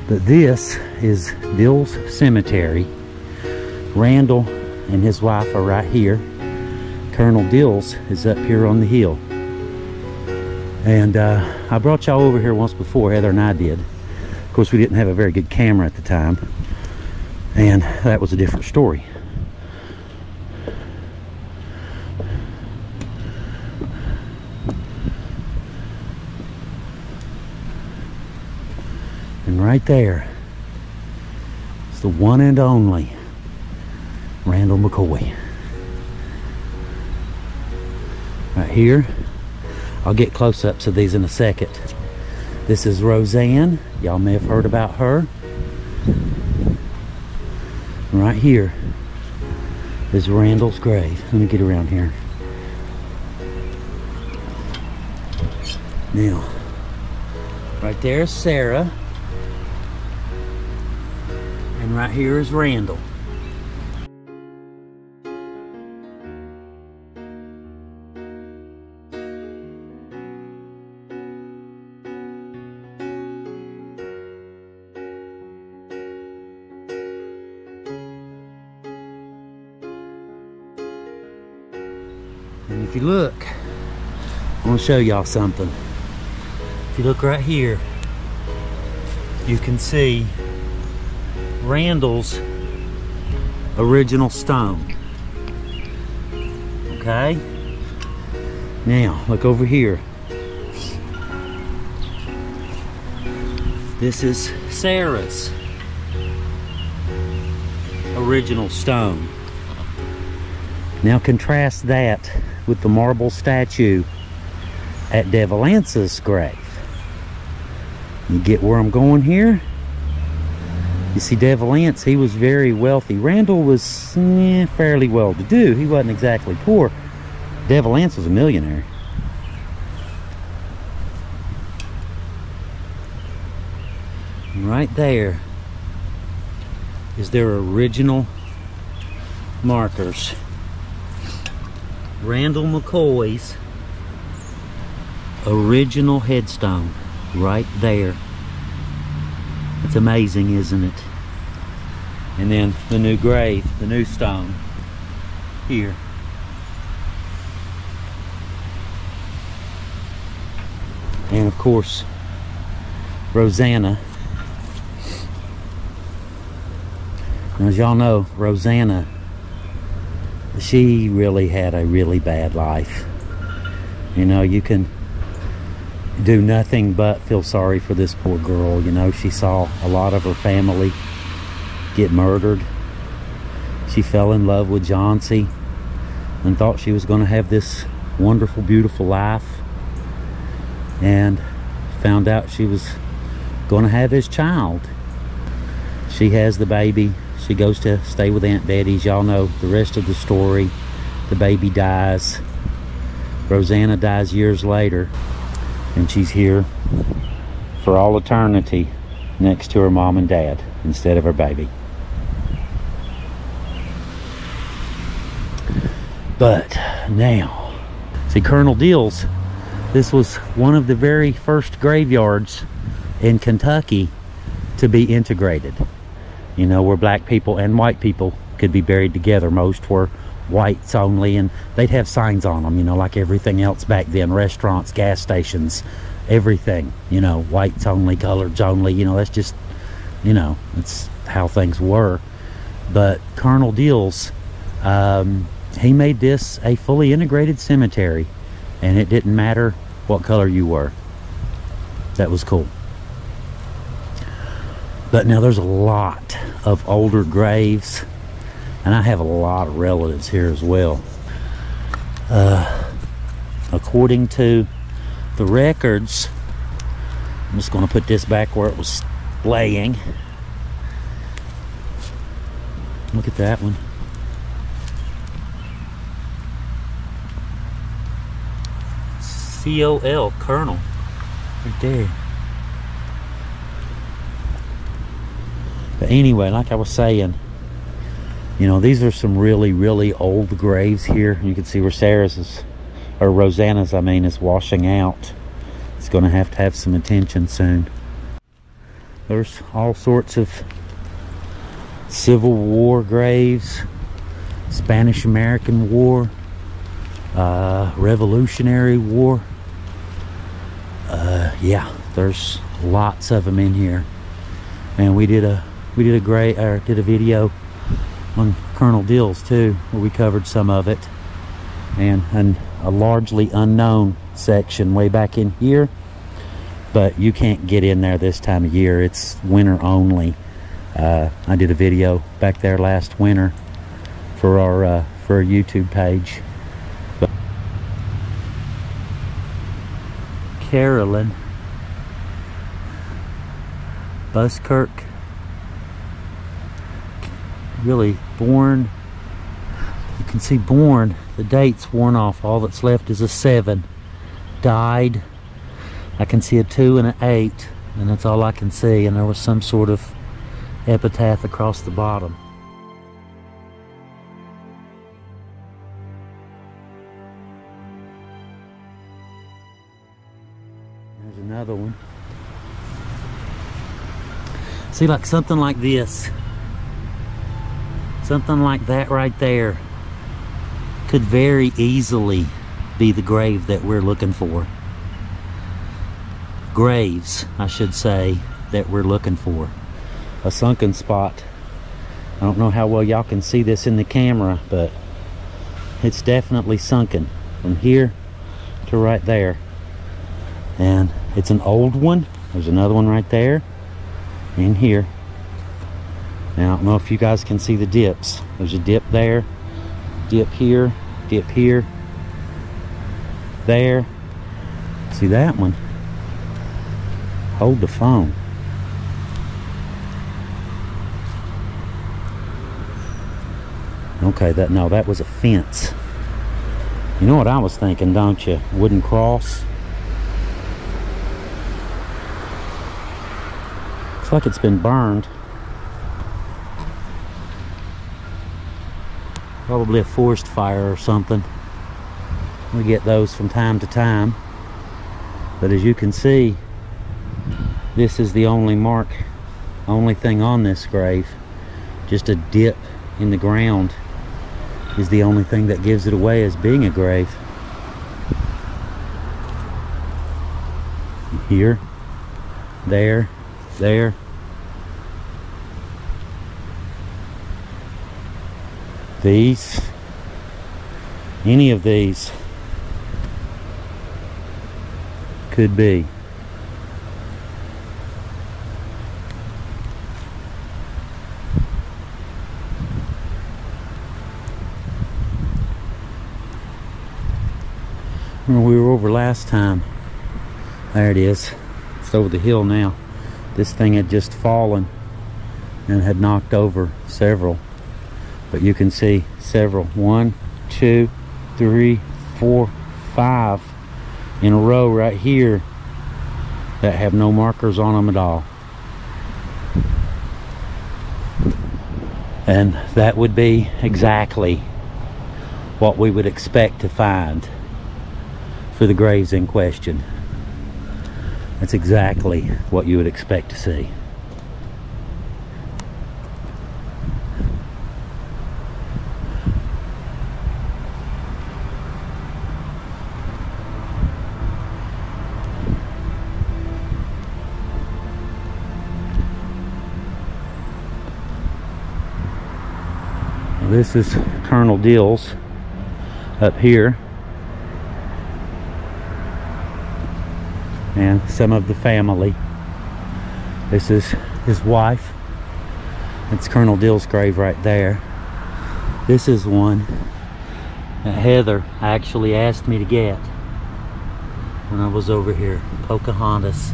But this is Dils Cemetery. Randall and his wife are right here. Colonel Dils is up here on the hill. And I brought y'all over here once before, Heather and I did. Of course, we didn't have a very good camera at the time. And that was a different story. And right there is the one and only Randall McCoy. Right here, I'll get close-ups of these in a second. This is Roseanne. Y'all may have heard about her. And right here is Randall's grave. Let me get around here. Now, right there is Sarah. And right here is Randall. And if you look, I want to show y'all something. If you look right here, you can see Randall's original stone. Okay? Now, look over here. This is Sarah's original stone. Now contrast that with the marble statue at Devalance's grave. You get where I'm going here? You see, Devalance, he was very wealthy. Randall was fairly well-to-do. He wasn't exactly poor. Devalance was a millionaire. And right there is their original markers. Randall McCoy's original headstone right there. It's amazing, isn't it? And then the new grave, the new stone here. And of course, Rosanna. And as y'all know, Rosanna, she really had a really bad life. You know, you can do nothing but feel sorry for this poor girl. You know, she saw a lot of her family get murdered. She fell in love with Johnsy and thought she was going to have this wonderful, beautiful life, and found out she was going to have his child. She has the baby. She goes to stay with Aunt Betty's. Y'all know the rest of the story. The baby dies. Rosanna dies years later. And she's here for all eternity next to her mom and dad instead of her baby. But now, see, Colonel Dils, this was one of the very first graveyards in Kentucky to be integrated. You know, where black people and white people could be buried together. Most were whites only, and they'd have signs on them, you know, like everything else back then. Restaurants, gas stations, everything, you know, whites only, coloreds only, you know, that's just, you know, that's how things were. But Colonel Dils, he made this a fully integrated cemetery, and it didn't matter what color you were. That was cool. But now there's a lot of older graves, and I have a lot of relatives here as well. According to the records, I'm just going to put this back where it was laying. Look at that one. C-O-L, Colonel, right there. But anyway, like I was saying, you know, these are some really, really old graves here. You can see where Sarah's is, or Rosanna's, I mean, is washing out. It's going to have some attention soon. There's all sorts of Civil War graves, Spanish American War, Revolutionary War. Yeah, there's lots of them in here. And we did a video on Colonel Dils too, where we covered some of it, and a largely unknown section way back in here, but you can't get in there this time of year. It's winter only. I did a video back there last winter for our YouTube page. But Carolyn Buskirk, really born, you can see born, the date's worn off, all that's left is a 7. Died, I can see a 2 and an 8, and that's all I can see, and there was some sort of epitaph across the bottom. There's another one. See, like something like this, something like that right there could very easily be the grave that we're looking for. Graves, I should say, that we're looking for. A sunken spot. I don't know how well y'all can see this in the camera, but it's definitely sunken from here to right there. And it's an old one. There's another one right there. In here. Now, I don't know if you guys can see the dips. There's a dip there, dip here, there. See that one? Hold the phone. Okay, that was a fence. You know what I was thinking, don't you? Wooden cross. Looks like it's been burned. Probably a forest fire or something. We get those from time to time. But as you can see, this is the only mark, only thing on this grave. Just a dip in the ground is the only thing that gives it away as being a grave. Here, there. These, any of these could be. Remember we were over last time. There it is. It's over the hill now. This thing had just fallen and had knocked over several. But you can see several. 1, 2, 3, 4, 5 in a row right here that have no markers on them at all. And that would be exactly what we would expect to find for the graves in question. That's exactly what you would expect to see. This is Colonel Dils up here, and some of the family. This is his wife. It's Colonel Dils' grave right there. This is one that Heather actually asked me to get when I was over here. Pocahontas.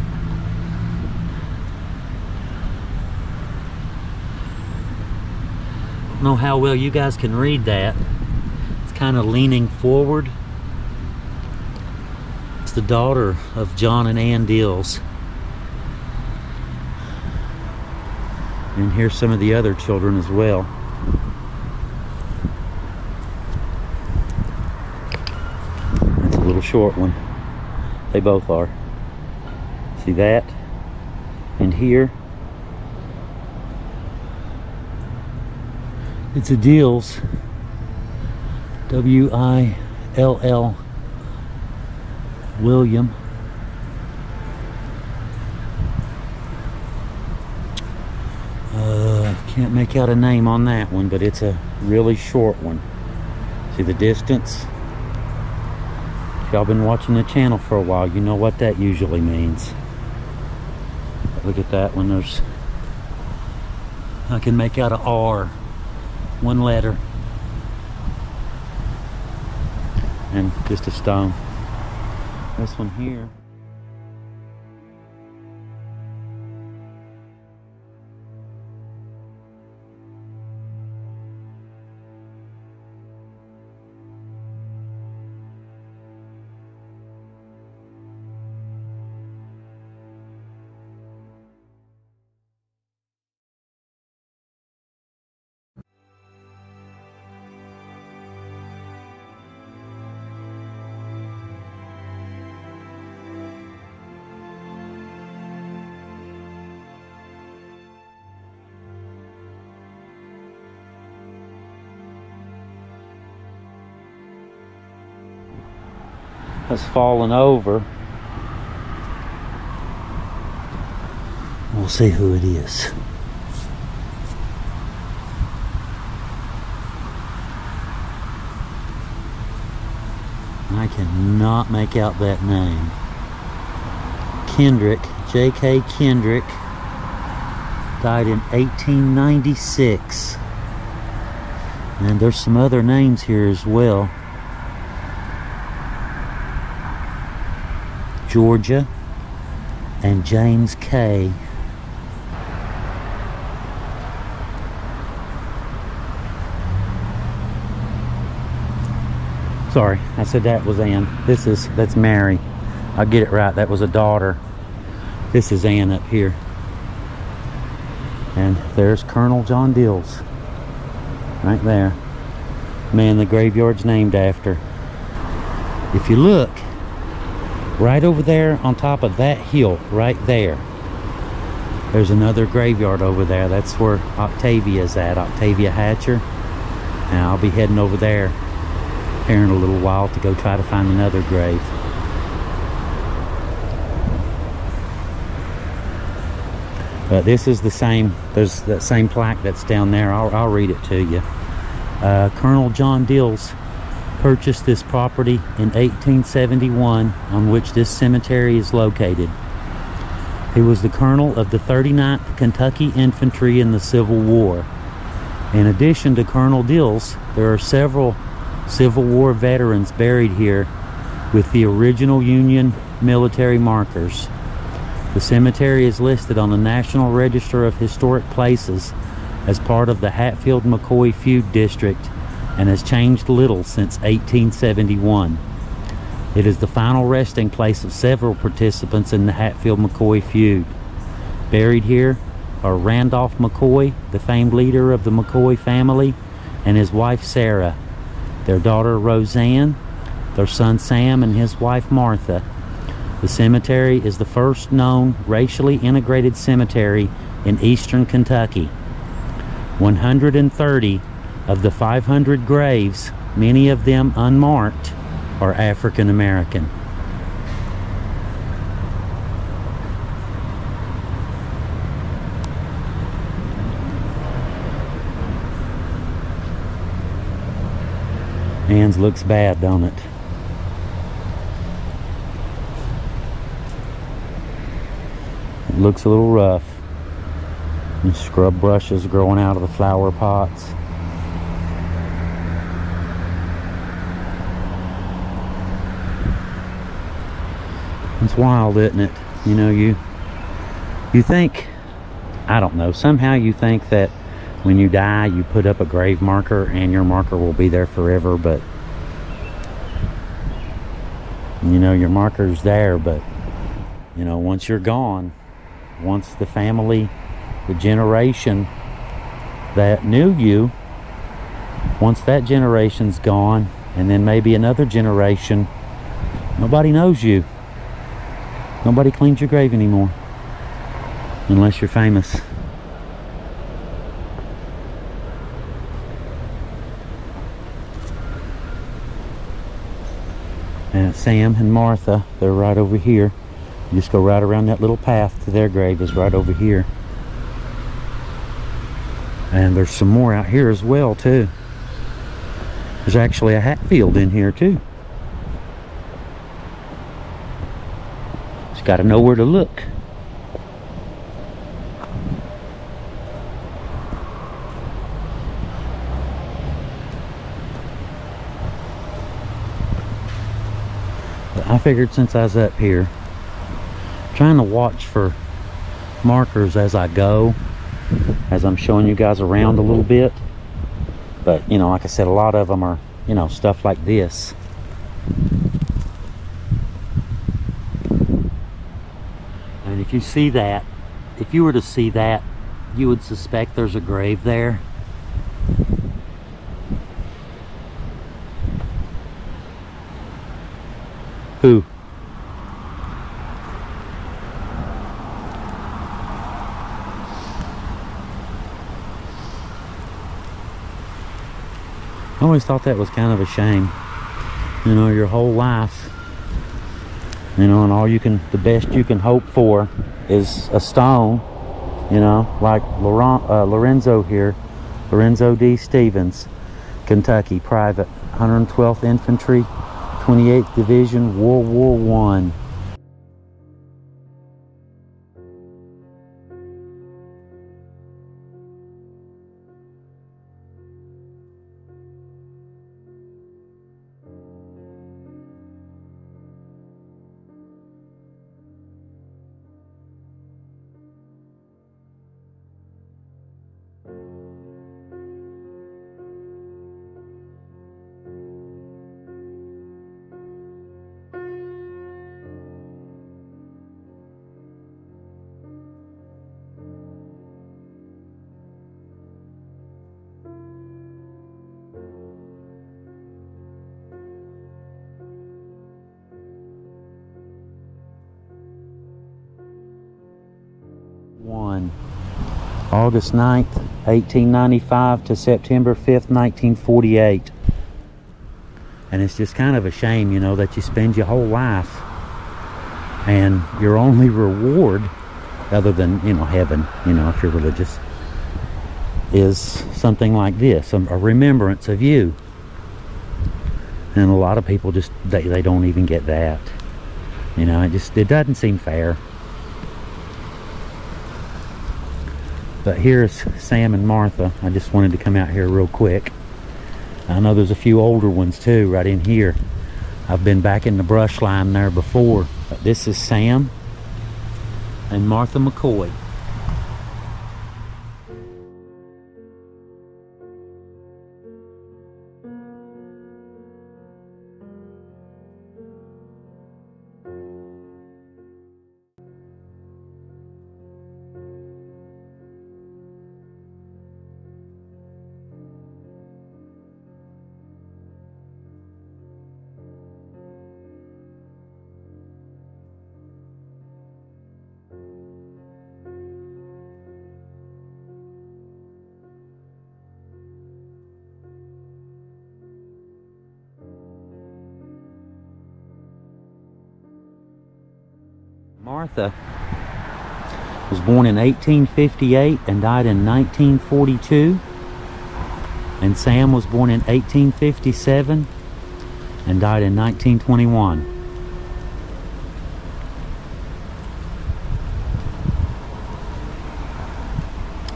I don't know how well you guys can read that. It's kind of leaning forward. It's the daughter of John and Ann Dils. And here's some of the other children as well. That's a little short one. They both are. See that? And here, It's a Dils, W-I-L-L, William. Can't make out a name on that one, but it's a really short one. See the distance? If y'all been watching the channel for a while, you know what that usually means. Look at that one. There's, I can make out a R, one letter, and just a stone. This one here, has fallen over. We'll see who it is. I cannot make out that name. Kendrick, J.K. Kendrick, died in 1896. And there's some other names here as well. Georgia and James K. Sorry, I said that was Ann. That's Mary. I'll get it right. That was a daughter. This is Ann up here. And there's Colonel John Dils. Right there. Man, the graveyard's named after. If you look, right over there on top of that hill, right there, there's another graveyard over there. That's where Octavia's at, Octavia Hatcher. And I'll be heading over there here in a little while to go try to find another grave. But this is the same, there's that same plaque that's down there. I'll read it to you. Colonel John Dils purchased this property in 1871, on which this cemetery is located. He was the colonel of the 39th Kentucky Infantry in the Civil War. In addition to Colonel Dils, there are several Civil War veterans buried here with the original Union military markers. The cemetery is listed on the National Register of Historic Places as part of the Hatfield-McCoy Feud District, and has changed little since 1871. It is the final resting place of several participants in the Hatfield-McCoy feud. Buried here are Randolph McCoy, the famed leader of the McCoy family, and his wife Sarah, their daughter Roseanne, their son Sam, and his wife Martha. The cemetery is the first known racially integrated cemetery in eastern Kentucky. 130 of the 500 graves, many of them unmarked, are African American. Ann's looks bad, don't it? It looks a little rough. And scrub brushes growing out of the flower pots. It's wild, isn't it? You know, you think, I don't know, somehow you think that when you die you put up a grave marker and your marker will be there forever, but you know, your marker's there, but you know, once you're gone, once the family, the generation that knew you, once that generation's gone, and then maybe another generation, nobody knows you. Nobody cleans your grave anymore, unless you're famous. And Sam and Martha, they're right over here. You just go right around that little path to their grave is right over here. And there's some more out here as well too. There's actually a Hatfield in here too. Just got to know where to look. But I figured since I was up here, trying to watch for markers as I go, as I'm showing you guys around a little bit. But, you know, like I said, a lot of them are, you know, stuff like this. And if you see that, if you were to see that, you would suspect there's a grave there. Who? I always thought that was kind of a shame. You know, your whole life, you know, and all you can, the best you can hope for is a stone, you know, like Lorenzo here, Lorenzo D. Stevens, Kentucky, private, 112th Infantry, 28th Division, World War I. August 9th, 1895 to September 5th, 1948. And it's just kind of a shame, you know, that you spend your whole life and your only reward, other than, you know, heaven, you know, if you're religious, is something like this, a remembrance of you. And a lot of people just, they don't even get that. You know, it doesn't seem fair. But here's Sam and Martha. I just wanted to come out here real quick. I know there's a few older ones too right in here. I've been back in the brush line there before. But this is Sam and Martha McCoy. Martha was born in 1858 and died in 1942. And Sam was born in 1857 and died in 1921.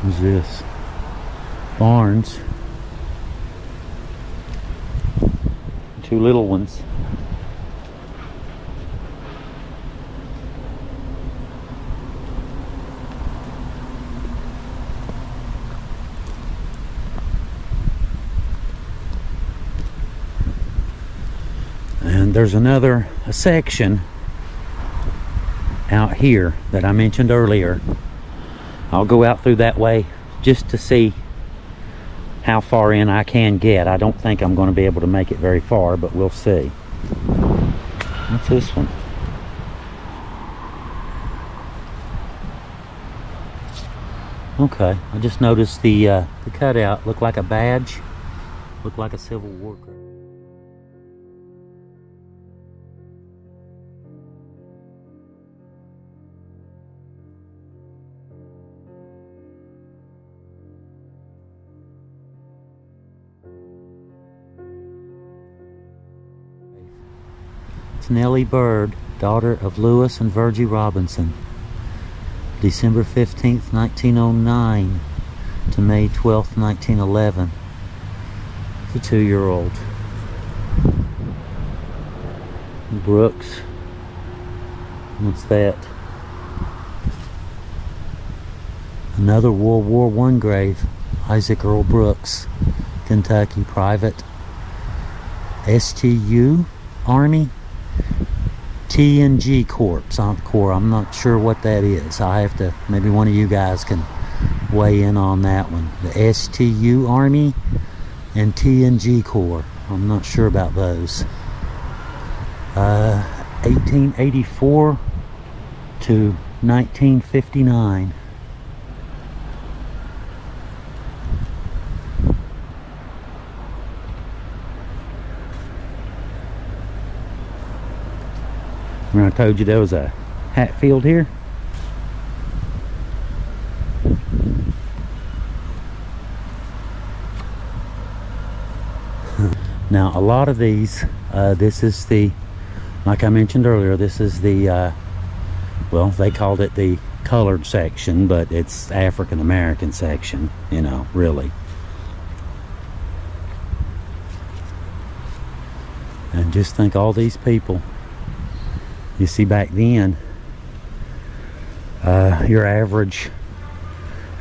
Who's this? Barnes. Two little ones. And there's another section out here that I mentioned earlier. I'll go out through that way just to see how far in I can get. I don't think I'm going to be able to make it very far, but we'll see. What's this one? Okay, I just noticed the cutout looked like a badge, looked like a Civil War. It's Nellie Bird, daughter of Lewis and Virgie Robinson. December 15th, 1909 to May 12th, 1911. It's a 2-year-old. Brooks. What's that? Another World War I grave. Isaac Earl Brooks, Kentucky, private. STU Army TNG Corps. I'm not sure what that is. I have to, maybe one of you guys can weigh in on that one. The STU Army and TNG Corps. I'm not sure about those. 1884 to 1959. Remember I told you there was a Hatfield here? Now a lot of these, this is the, like I mentioned earlier, this is the, well, they called it the colored section, but it's African American section, you know, really. And just think all these people you see back then, your average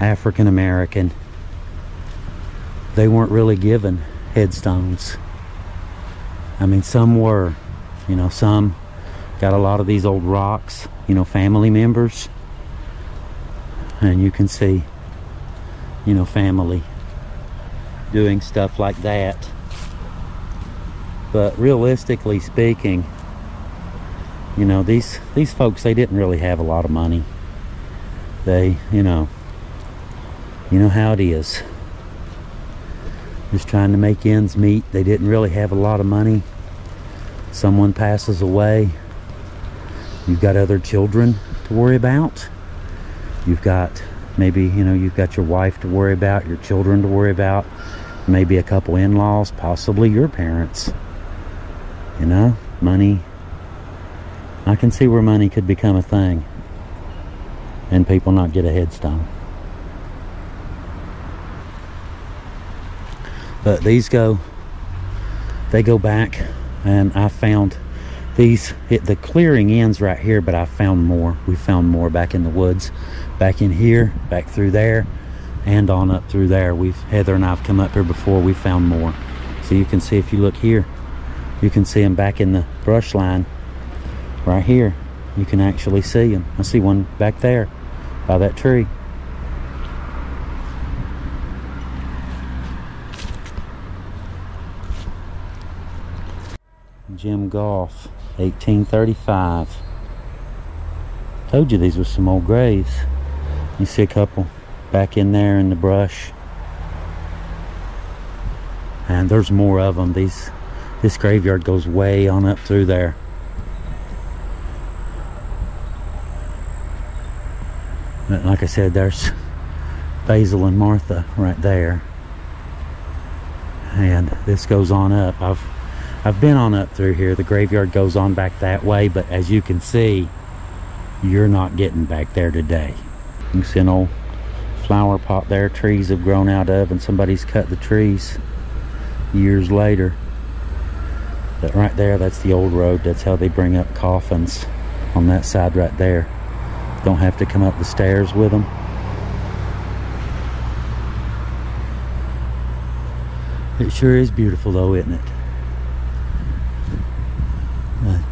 African American, they weren't really given headstones. I mean, some were, you know, some got a lot of these old rocks, you know, family members, and you can see, you know, family doing stuff like that. But realistically speaking, you know, these folks, they didn't really have a lot of money. They, you know how it is. Just trying to make ends meet. They didn't really have a lot of money. Someone passes away. You've got other children to worry about. You've got, maybe, you know, you've got your wife to worry about, your children to worry about, maybe a couple in-laws, possibly your parents. You know, money. I can see where money could become a thing and people not get a headstone. But these they go back, and I found these, the clearing ends right here, but I found more. We found more back in the woods, back in here, back through there, and on up through there. Heather and I have come up here before. We found more. So you can see, if you look here, you can see them back in the brush line. Right here, you can actually see them. I see one back there by that tree. Jim Goff, 1835. Told you these were some old graves. You see a couple back in there in the brush. And there's more of them. This graveyard goes way on up through there. Like I said, there's Basil and Martha right there, and this goes on up. I've been on up through here. The graveyard goes on back that way, but as you can see, you're not getting back there today. You can see an old flower pot there, trees have grown out of, and somebody's cut the trees years later. But right there, that's the old road. That's how they bring up coffins on that side right there. Don't have to come up the stairs with them. It sure is beautiful though, isn't it?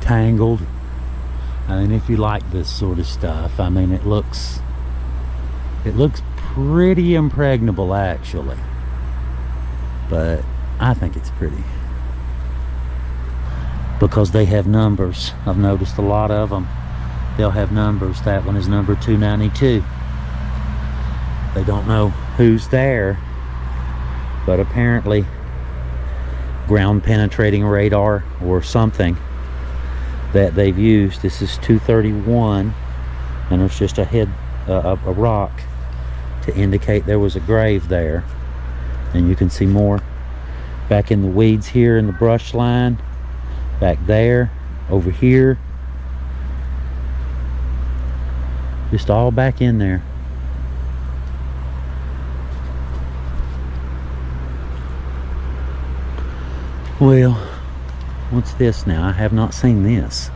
Tangled. I mean, if you like this sort of stuff, I mean, it looks pretty impregnable actually. But I think it's pretty. Because they have numbers. I've noticed a lot of them. They'll have numbers. That one is number 292. They don't know who's there, but apparently ground penetrating radar or something that they've used. This is 231, and there's just a rock to indicate there was a grave there. And you can see more back in the weeds here in the brush line, back there, over here. Just all back in there. Well, what's this now? I have not seen this.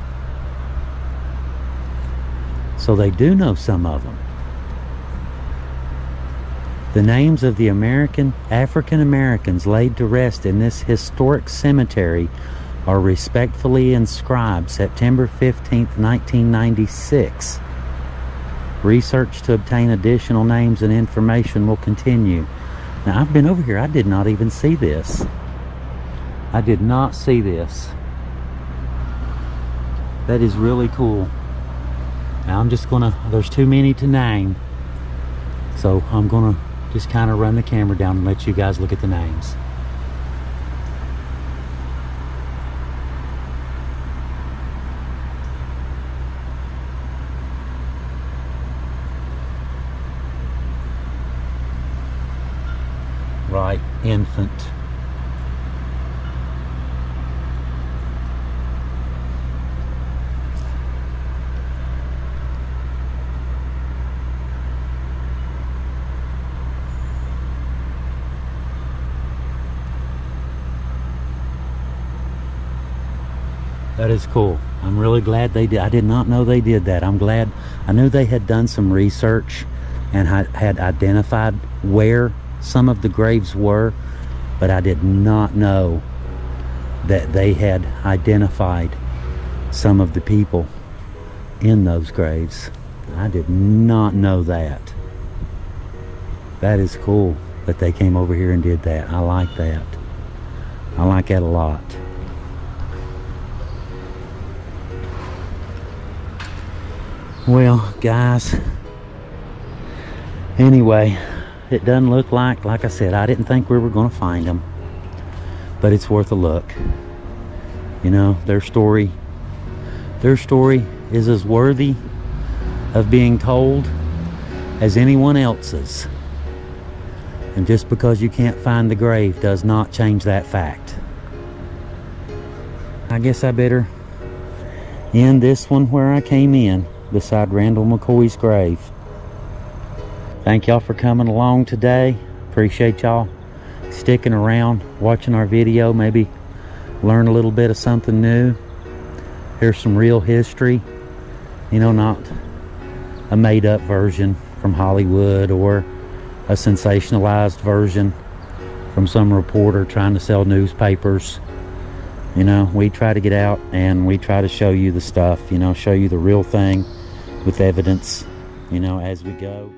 So they do know some of them. The names of the African Americans laid to rest in this historic cemetery are respectfully inscribed September 15th, 1996. Research to obtain additional names and information will continue. Now, I've been over here. I did not even see this. I did not see this. That is really cool. Now, I'm just gonna, there's too many to name. So I'm gonna just kind of run the camera down and let you guys look at the names. Right, infant. That is cool. I'm really glad they did. I did not know they did that. I'm glad. I knew they had done some research and had identified where some of the graves were, but I did not know that they had identified some of the people in those graves. I did not know that. That is cool that they came over here and did that. I like that. I like that a lot. Well, guys, anyway, it doesn't look like I said, I didn't think we were going to find them, but it's worth a look. You know, their story is as worthy of being told as anyone else's. And just because you can't find the grave does not change that fact. I guess I better end this one where I came in, beside Randall McCoy's grave. Thank y'all for coming along today. Appreciate y'all sticking around, watching our video, maybe learn a little bit of something new. Here's some real history, you know, not a made-up version from Hollywood or a sensationalized version from some reporter trying to sell newspapers. You know, we try to get out and we try to show you the stuff, you know, show you the real thing with evidence, you know, as we go.